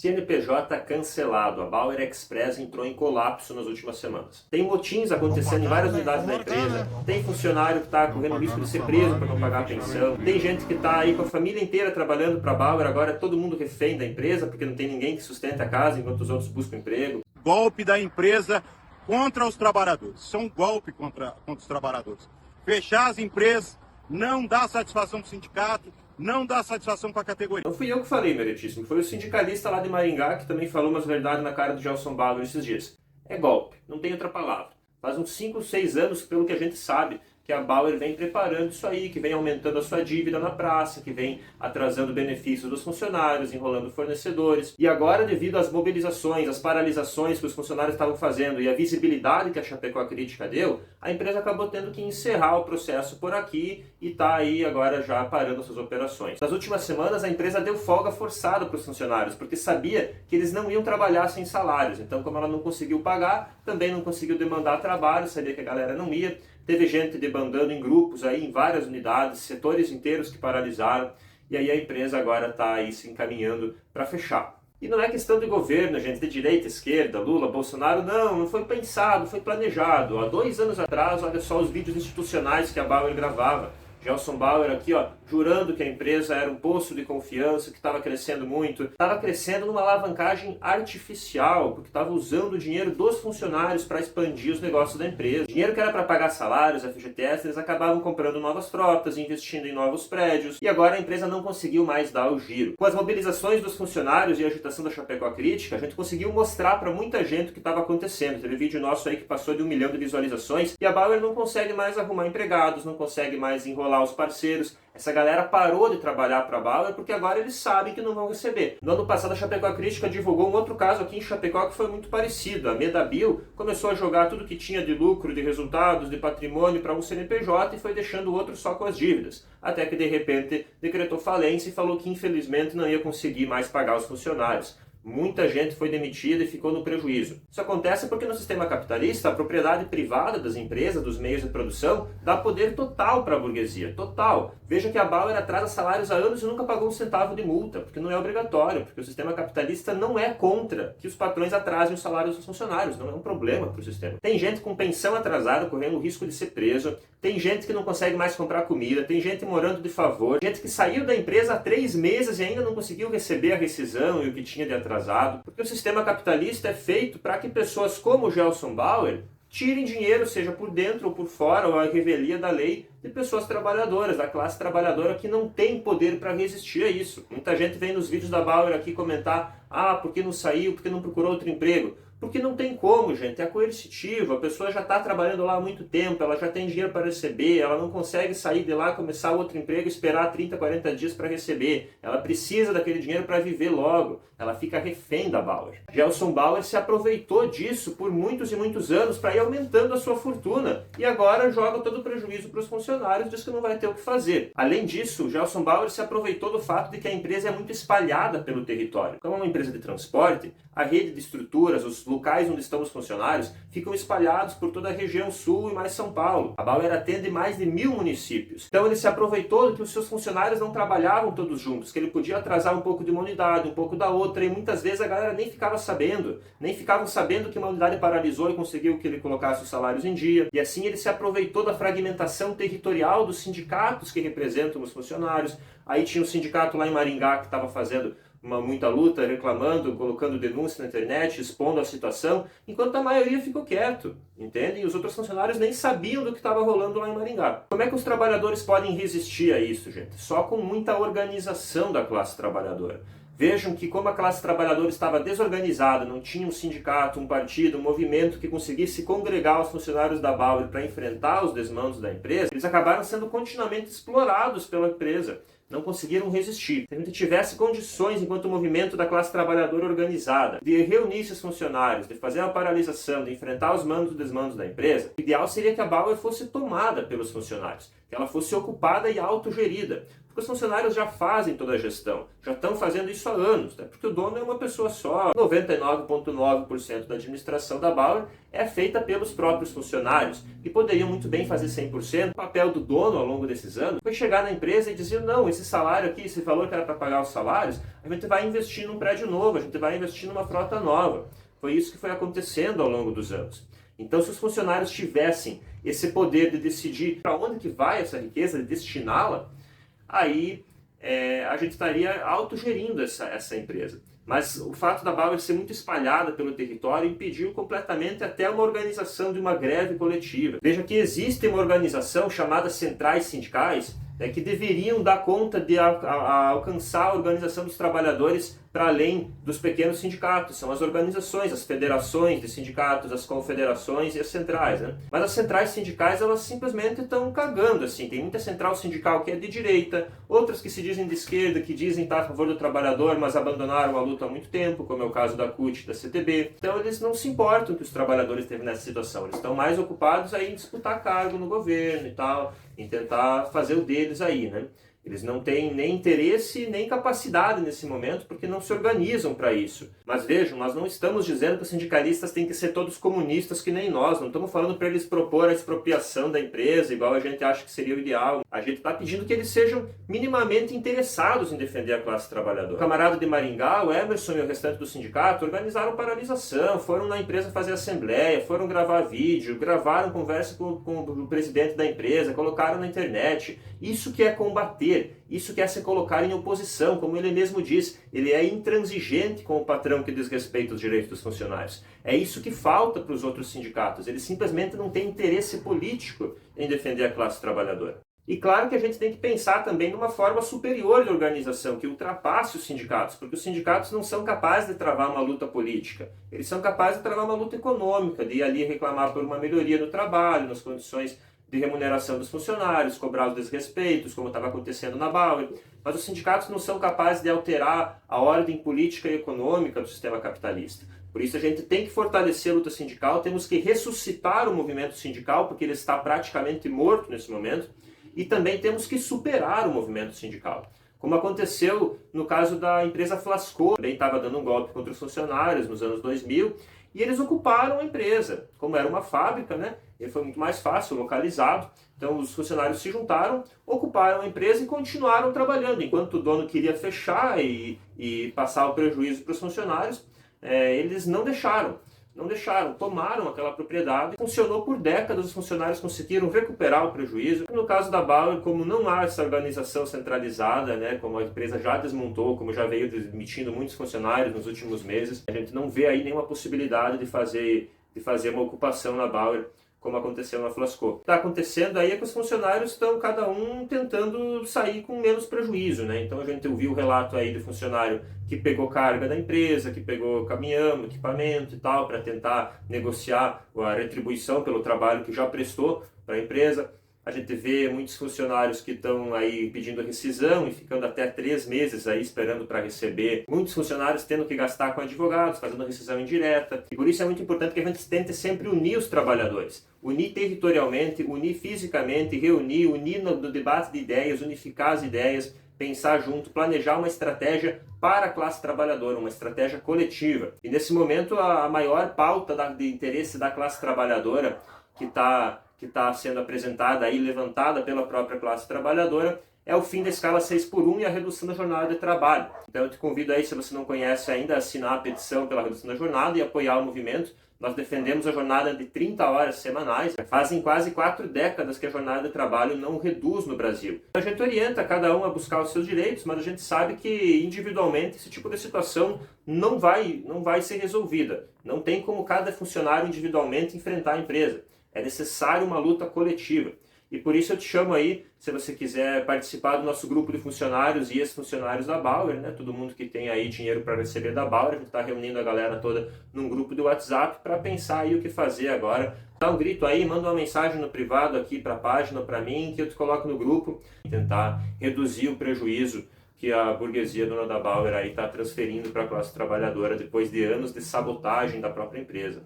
CNPJ cancelado. A Bauer Express entrou em colapso nas últimas semanas. Tem motins acontecendo em várias unidades da empresa, tem funcionário que está correndo risco de ser preso para não pagar a pensão, tem gente que está aí com a família inteira trabalhando para a Bauer, agora é todo mundo refém da empresa porque não tem ninguém que sustente a casa enquanto os outros buscam emprego. Golpe da empresa contra os trabalhadores. Isso é um golpe contra os trabalhadores. Fechar as empresas não dá satisfação para o sindicato, não dá satisfação para a categoria. Não fui eu que falei, meritíssimo. Foi o sindicalista lá de Maringá que também falou umas verdades na cara do Gelson Bauer esses dias. É golpe, não tem outra palavra. Faz uns 5, 6 anos, pelo que a gente sabe, que a Bauer vem preparando isso aí, que vem aumentando a sua dívida na praça, que vem atrasando benefícios dos funcionários, enrolando fornecedores. E agora, devido às mobilizações, às paralisações que os funcionários estavam fazendo e a visibilidade que a Chapecó Crítica deu, a empresa acabou tendo que encerrar o processo por aqui e está aí agora já parando suas operações. Nas últimas semanas, a empresa deu folga forçada para os funcionários, porque sabia que eles não iam trabalhar sem salários. Então, como ela não conseguiu pagar, também não conseguiu demandar trabalho, sabia que a galera não ia. Teve gente debandando em grupos aí em várias unidades, setores inteiros que paralisaram, e aí a empresa agora está aí se encaminhando para fechar. E não é questão de governo, gente, de direita, esquerda, Lula, Bolsonaro, não foi pensado, foi planejado. Há 2 anos atrás, olha só os vídeos institucionais que a Bauer gravava. Gelson Bauer aqui, ó, jurando que a empresa era um poço de confiança, que estava crescendo muito. Estava crescendo numa alavancagem artificial, porque estava usando o dinheiro dos funcionários para expandir os negócios da empresa. Dinheiro que era para pagar salários, FGTS, eles acabavam comprando novas frotas, investindo em novos prédios, e agora a empresa não conseguiu mais dar o giro. Com as mobilizações dos funcionários e a agitação da Chapecó Crítica, a gente conseguiu mostrar para muita gente o que estava acontecendo. Teve vídeo nosso aí que passou de 1 milhão de visualizações, e a Bauer não consegue mais arrumar empregados, não consegue mais enrolar os parceiros. Essa galera parou de trabalhar para a Bauer porque agora eles sabem que não vão receber. No ano passado a Chapecó Crítica divulgou um outro caso aqui em Chapecó que foi muito parecido. A Medabil começou a jogar tudo que tinha de lucro, de resultados, de patrimônio para um CNPJ e foi deixando o outro só com as dívidas. Até que de repente decretou falência e falou que infelizmente não ia conseguir mais pagar os funcionários. Muita gente foi demitida e ficou no prejuízo. Isso acontece porque no sistema capitalista, a propriedade privada das empresas, dos meios de produção, dá poder total para a burguesia. Total. Veja que a Bauer atrasa salários há anos e nunca pagou um centavo de multa, porque não é obrigatório, porque o sistema capitalista não é contra que os patrões atrasem os salários dos funcionários. Não é um problema para o sistema. Tem gente com pensão atrasada correndo o risco de ser preso, tem gente que não consegue mais comprar comida, tem gente morando de favor, gente que saiu da empresa há 3 meses e ainda não conseguiu receber a rescisão e o que tinha de atrasado, porque o sistema capitalista é feito para que pessoas como o Gelson Bauer tirem dinheiro, seja por dentro ou por fora, ou a revelia da lei, de pessoas trabalhadoras, da classe trabalhadora que não tem poder para resistir a isso. Muita gente vem nos vídeos da Bauer aqui comentar, por que não saiu, por que não procurou outro emprego? Porque não tem como, gente, é coercitivo, a pessoa já está trabalhando lá há muito tempo, ela já tem dinheiro para receber, ela não consegue sair de lá, começar outro emprego e esperar 30, 40 dias para receber. Ela precisa daquele dinheiro para viver logo, ela fica refém da Bauer. Gelson Bauer se aproveitou disso por muitos e muitos anos para ir aumentando a sua fortuna e agora joga todo o prejuízo para os funcionários, diz que não vai ter o que fazer. Além disso, o Gelson Bauer se aproveitou do fato de que a empresa é muito espalhada pelo território. Como é uma empresa de transporte, a rede de estruturas, os locais onde estão os funcionários ficam espalhados por toda a região sul e mais São Paulo. A Bauer atende mais de 1000 municípios. Então ele se aproveitou de que os seus funcionários não trabalhavam todos juntos, que ele podia atrasar um pouco de uma unidade, um pouco da outra, e muitas vezes a galera nem ficava sabendo, nem ficavam sabendo que uma unidade paralisou e conseguiu que ele colocasse os salários em dia. E assim ele se aproveitou da fragmentação territorial dos sindicatos que representam os funcionários. Aí tinha um sindicato lá em Maringá que estava fazendo muita luta, reclamando, colocando denúncia na internet, expondo a situação, enquanto a maioria ficou quieto, entende? E os outros funcionários nem sabiam do que estava rolando lá em Maringá. Como é que os trabalhadores podem resistir a isso, gente? Só com muita organização da classe trabalhadora. Vejam que como a classe trabalhadora estava desorganizada, não tinha um sindicato, um partido, um movimento que conseguisse congregar os funcionários da Bauer para enfrentar os desmandos da empresa, eles acabaram sendo continuamente explorados pela empresa. Não conseguiram resistir. Se a gente tivesse condições, enquanto movimento da classe trabalhadora organizada, de reunir esses funcionários, de fazer uma paralisação, de enfrentar os mandos e desmandos da empresa, o ideal seria que a Bauer fosse tomada pelos funcionários, que ela fosse ocupada e autogerida. Porque os funcionários já fazem toda a gestão, já estão fazendo isso há anos, né? Porque o dono é uma pessoa só. 99,9% da administração da Bauer é feita pelos próprios funcionários, que poderiam muito bem fazer 100%. O papel do dono ao longo desses anos foi chegar na empresa e dizer, não, esse salário aqui, esse valor que era para pagar os salários, a gente vai investir num prédio novo, a gente vai investir numa frota nova. Foi isso que foi acontecendo ao longo dos anos. Então, se os funcionários tivessem esse poder de decidir para onde que vai essa riqueza, de destiná-la, aí a gente estaria autogerindo essa empresa. Mas o fato da Bauer ser muito espalhada pelo território impediu completamente até uma organização de uma greve coletiva. Veja que existe uma organização chamada Centrais Sindicais, que deveriam dar conta de alcançar a organização dos trabalhadores para além dos pequenos sindicatos. São as organizações, as federações de sindicatos, as confederações e as centrais, né? Mas as centrais sindicais, elas simplesmente estão cagando, assim. Tem muita central sindical que é de direita, outras que se dizem de esquerda, que dizem estar a favor do trabalhador, mas abandonaram a luta há muito tempo, como é o caso da CUT e da CTB. Então eles não se importam que os trabalhadores estejam nessa situação. Eles estão mais ocupados aí em disputar cargo no governo e tal, em tentar fazer o deles aí, né? Eles não têm nem interesse nem capacidade nesse momento porque não se organizam para isso. Mas vejam, nós não estamos dizendo que os sindicalistas têm que ser todos comunistas que nem nós. Não estamos falando para eles propor a expropriação da empresa, igual a gente acha que seria o ideal. A gente está pedindo que eles sejam minimamente interessados em defender a classe trabalhadora. O camarada de Maringá, o Emerson e o restante do sindicato organizaram paralisação, foram na empresa fazer assembleia, foram gravar vídeo, gravaram conversa com o presidente da empresa, colocaram na internet. Isso que é combater. Isso quer se colocar em oposição, como ele mesmo diz, ele é intransigente com o patrão que desrespeita os direitos dos funcionários. É isso que falta para os outros sindicatos, eles simplesmente não têm interesse político em defender a classe trabalhadora. E claro que a gente tem que pensar também numa forma superior de organização, que ultrapasse os sindicatos, porque os sindicatos não são capazes de travar uma luta política, eles são capazes de travar uma luta econômica, de ir ali reclamar por uma melhoria no trabalho, nas condições de remuneração dos funcionários, cobrar os desrespeitos, como estava acontecendo na Bauer. Mas os sindicatos não são capazes de alterar a ordem política e econômica do sistema capitalista. Por isso a gente tem que fortalecer a luta sindical, temos que ressuscitar o movimento sindical, porque ele está praticamente morto nesse momento, e também temos que superar o movimento sindical. Como aconteceu no caso da empresa Flasco, também estava dando um golpe contra os funcionários nos anos 2000, e eles ocuparam a empresa. Como era uma fábrica, né? E foi muito mais fácil, localizado. Então os funcionários se juntaram, ocuparam a empresa e continuaram trabalhando. Enquanto o dono queria fechar e passar o prejuízo para os funcionários, eles não deixaram. Tomaram aquela propriedade. Funcionou por décadas, os funcionários conseguiram recuperar o prejuízo. No caso da Bauer, como não há essa organização centralizada, né, como a empresa já desmontou, como já veio demitindo muitos funcionários nos últimos meses, a gente não vê aí nenhuma possibilidade de fazer uma ocupação na Bauer, como aconteceu na Flasco. O que está acontecendo aí é que os funcionários estão cada um tentando sair com menos prejuízo, né? Então a gente ouviu o relato aí do funcionário que pegou carga da empresa, que pegou caminhão, equipamento e tal, para tentar negociar a retribuição pelo trabalho que já prestou para a empresa. A gente vê muitos funcionários que estão aí pedindo rescisão e ficando até 3 meses aí esperando para receber. Muitos funcionários tendo que gastar com advogados, fazendo rescisão indireta. E por isso é muito importante que a gente tente sempre unir os trabalhadores. Unir territorialmente, unir fisicamente, reunir, unir no debate de ideias, unificar as ideias, pensar junto, planejar uma estratégia para a classe trabalhadora, uma estratégia coletiva. E nesse momento a maior pauta de interesse da classe trabalhadora que está sendo apresentada aí, levantada pela própria classe trabalhadora, é o fim da escala 6x1 e a redução da jornada de trabalho. Então eu te convido aí, se você não conhece ainda, a assinar a petição pela redução da jornada e apoiar o movimento. Nós defendemos a jornada de 30 horas semanais. Fazem quase 4 décadas que a jornada de trabalho não reduz no Brasil. A gente orienta cada um a buscar os seus direitos, mas a gente sabe que individualmente esse tipo de situação não vai ser resolvida. Não tem como cada funcionário individualmente enfrentar a empresa. É necessário uma luta coletiva. E por isso eu te chamo aí, se você quiser participar do nosso grupo de funcionários e ex-funcionários da Bauer, né? Todo mundo que tem aí dinheiro para receber da Bauer, a gente está reunindo a galera toda num grupo do WhatsApp para pensar aí o que fazer agora. Dá um grito aí, manda uma mensagem no privado aqui para a página, para mim, que eu te coloco no grupo. Tentar reduzir o prejuízo que a burguesia dona da Bauer aí está transferindo para a classe trabalhadora depois de anos de sabotagem da própria empresa.